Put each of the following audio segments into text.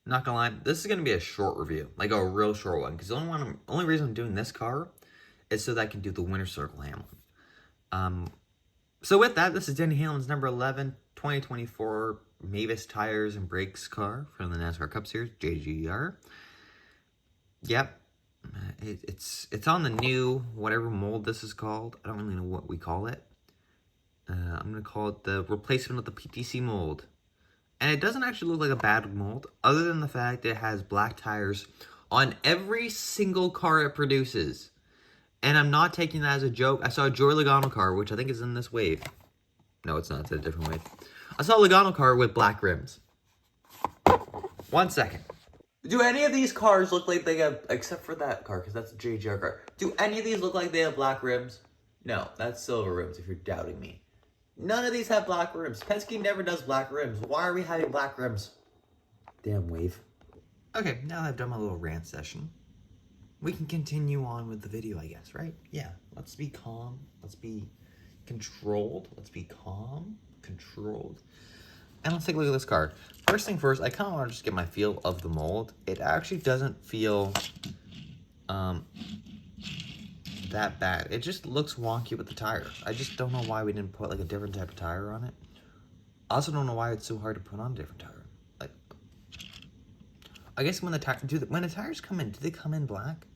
Not gonna lie, this is gonna be a short review, like a real short one, because the only reason I'm doing this car is so that I can do the winner circle Hamlin. So with that, this is Denny Hamlin's number 11, 2024 Mavis Tires and Brakes car from the NASCAR Cup Series, JGR. Yep, it's on the new whatever mold this is called. I don't really know what we call it. I'm gonna call it the replacement of the PTC mold. And it doesn't actually look like a bad mold, other than the fact that it has black tires on every single car it produces. And I'm not taking that as a joke. I saw a Joey Logano car, which I think is in this wave. No, it's not. It's a different wave. I saw a Logano car with black rims. 1 second. Do any of these cars look like they have, except for that car, because that's a JGR car. Do any of these look like they have black rims? No, that's silver rims if you're doubting me. None of these have black rims. Penske never does black rims. Why are we having black rims? Damn wave. Okay, now that I've done my little rant session, we can continue on with the video, I guess, right? Yeah, let's be calm. Let's be controlled. Let's be calm, controlled. And let's take a look at this car. First thing first, I kind of want to just get my feel of the mold. It actually doesn't feel that bad. It just looks wonky with the tire. I just don't know why we didn't put like a different type of tire on it. I also don't know why it's so hard to put on a different tire. Like, I guess when the tires come in, do they come in black,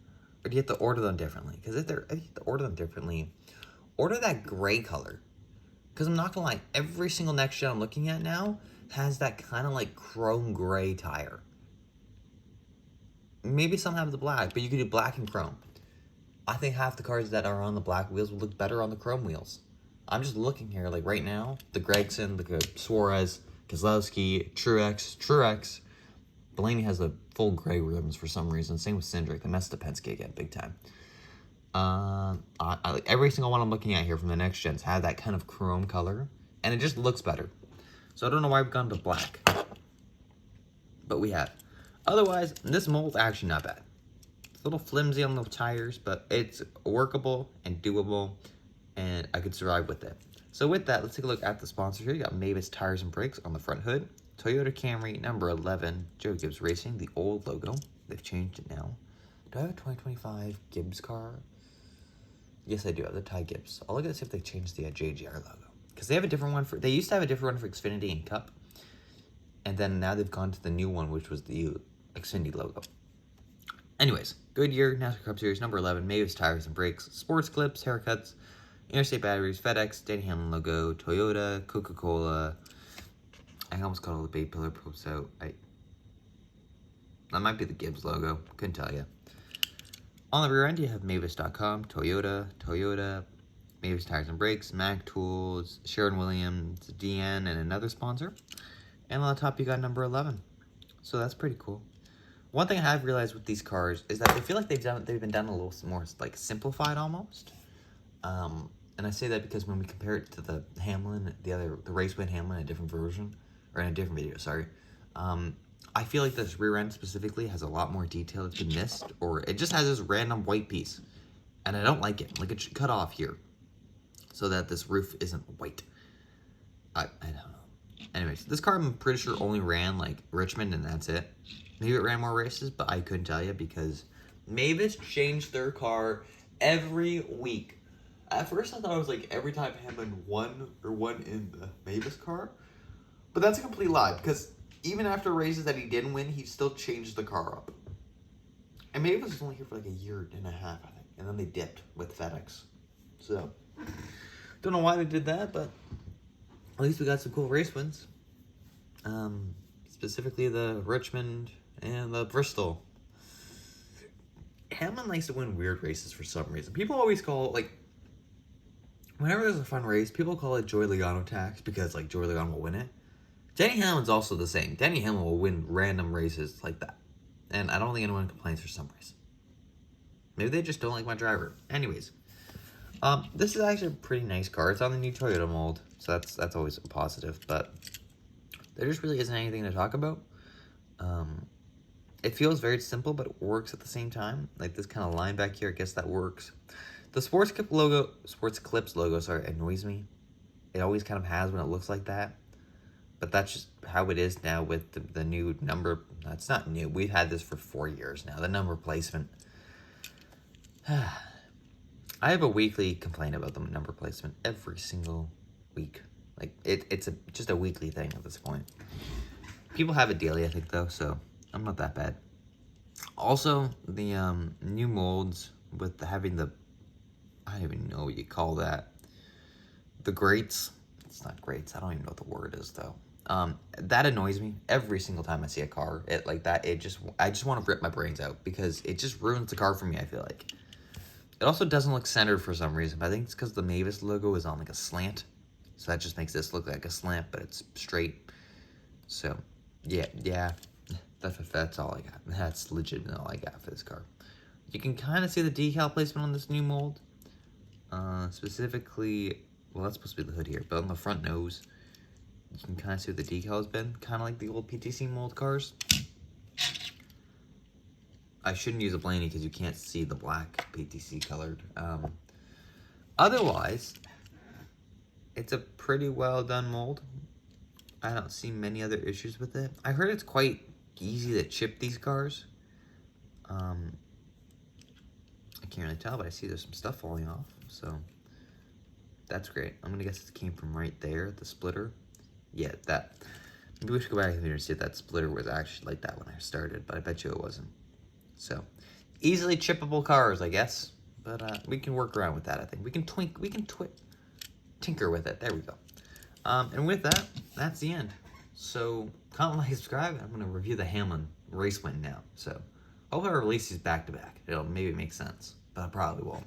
or do you have to order them differently? Because if you have to order them differently, order that gray color. Because I'm not gonna lie, every single next gen I'm looking at now has that kind of like chrome gray tire. Maybe some have the black, but you could do black and chrome. I think half the cars that are on the black wheels would look better on the chrome wheels. I'm just looking here, like right now, the Gregson, the Suarez, Keselowski, Truex. Blaney has the full gray rims for some reason. Same with Cindric. They messed up Penske again, big time. I like every single one I'm looking at here from the next gens have that kind of chrome color, and it just looks better. So I don't know why we've gone to black, but we have. Otherwise, this mold's actually not bad. A little flimsy on the tires, but it's workable and doable, and I could survive with it. So with that, let's take a look at the sponsor here. You got Mavis Tires and Brakes on the front hood. Toyota Camry, number 11, Joe Gibbs Racing, the old logo. They've changed it now. Do I have a 2025 Gibbs car? Yes, I do. I have the Ty Gibbs. I'll look at see if they changed the JGR logo. Because they have a different one they used to have a different one for Xfinity and Cup. And then now they've gone to the new one, which was the Xfinity logo. Anyways, Goodyear, NASCAR Cup Series, number 11, Mavis Tires and Brakes, sports clips, haircuts, interstate batteries, FedEx, Denny Hamlin logo, Toyota, Coca-Cola. I almost got all the baby pillar posts out. That might be the Gibbs logo. Couldn't tell you. On the rear end, you have Mavis.com, Toyota, Mavis Tires and Brakes, Mac Tools, Sherwin-Williams, DN, and another sponsor. And on the top, you got number 11. So that's pretty cool. One thing I have realized with these cars is that I feel like they've been done a little more like simplified almost. And I say that because when we compare it to the Hamlin, the race win Hamlin, a different version, or in a different video, sorry. I feel like this rear end specifically has a lot more detail that's been missed, or it just has this random white piece. And I don't like it. Like, it should cut off here so that this roof isn't white. I don't know. Anyways, this car I'm pretty sure only ran like Richmond and that's it. Maybe it ran more races, but I couldn't tell you because Mavis changed their car every week. At first I thought it was like every time Hamlin won in the Mavis car. But that's a complete lie because even after races that he didn't win, he still changed the car up. And Mavis was only here for like a year and a half, I think. And then they dipped with FedEx. So, don't know why they did that, but at least we got some cool race wins. Specifically the Richmond and the Bristol. Hamlin likes to win weird races for some reason. People always call it, like, whenever there's a fun race, people call it Joey Logano tax because, like, Joey Logano will win it. Denny Hamlin's also the same. Denny Hamlin will win random races like that. And I don't think anyone complains for some reason. Maybe they just don't like my driver. Anyways, this is actually a pretty nice car. It's on the new Toyota mold, so that's always a positive. But there just really isn't anything to talk about. It feels very simple, but it works at the same time. Like this kind of line back here, I guess that works. The Sports Clips logo, sorry, annoys me. It always kind of has when it looks like that. But that's just how it is now with the new number. It's not new. We've had this for 4 years now. The number placement. I have a weekly complaint about the number placement every single week. Like, it's just a weekly thing at this point. People have it daily, I think, though, so I'm not that bad. Also, the new molds with having the, I don't even know what you call that. The grates. It's not grates. I don't even know what the word is, though. That annoys me every single time I see a car. I just want to rip my brains out because it just ruins the car for me, I feel like. It also doesn't look centered for some reason, but I think it's because the Mavis logo is on like a slant. So that just makes this look like a slant, but it's straight. So, yeah. That's all I got. That's legitimately all I got for this car. You can kind of see the decal placement on this new mold. Specifically, well, that's supposed to be the hood here, but on the front nose, you can kind of see what the decal has been. Kind of like the old PTC mold cars. I shouldn't use a Blaney because you can't see the black PTC colored. Otherwise, it's a pretty well done mold. I don't see many other issues with it. I heard it's quite easy to chip these cars. I can't really tell, but I see there's some stuff falling off. So that's great. I'm gonna guess it came from right there, the splitter. Yeah, that. Maybe we should go back here and see if that splitter was actually like that when I started, but I bet you it wasn't. So, easily chippable cars, I guess. But we can work around with that, I think. We can tinker with it. There we go. And with that, that's the end. So, comment, like, subscribe. I'm going to review the Hamlin race win now. So, hope I release these back to back. It'll maybe make sense, but I probably won't.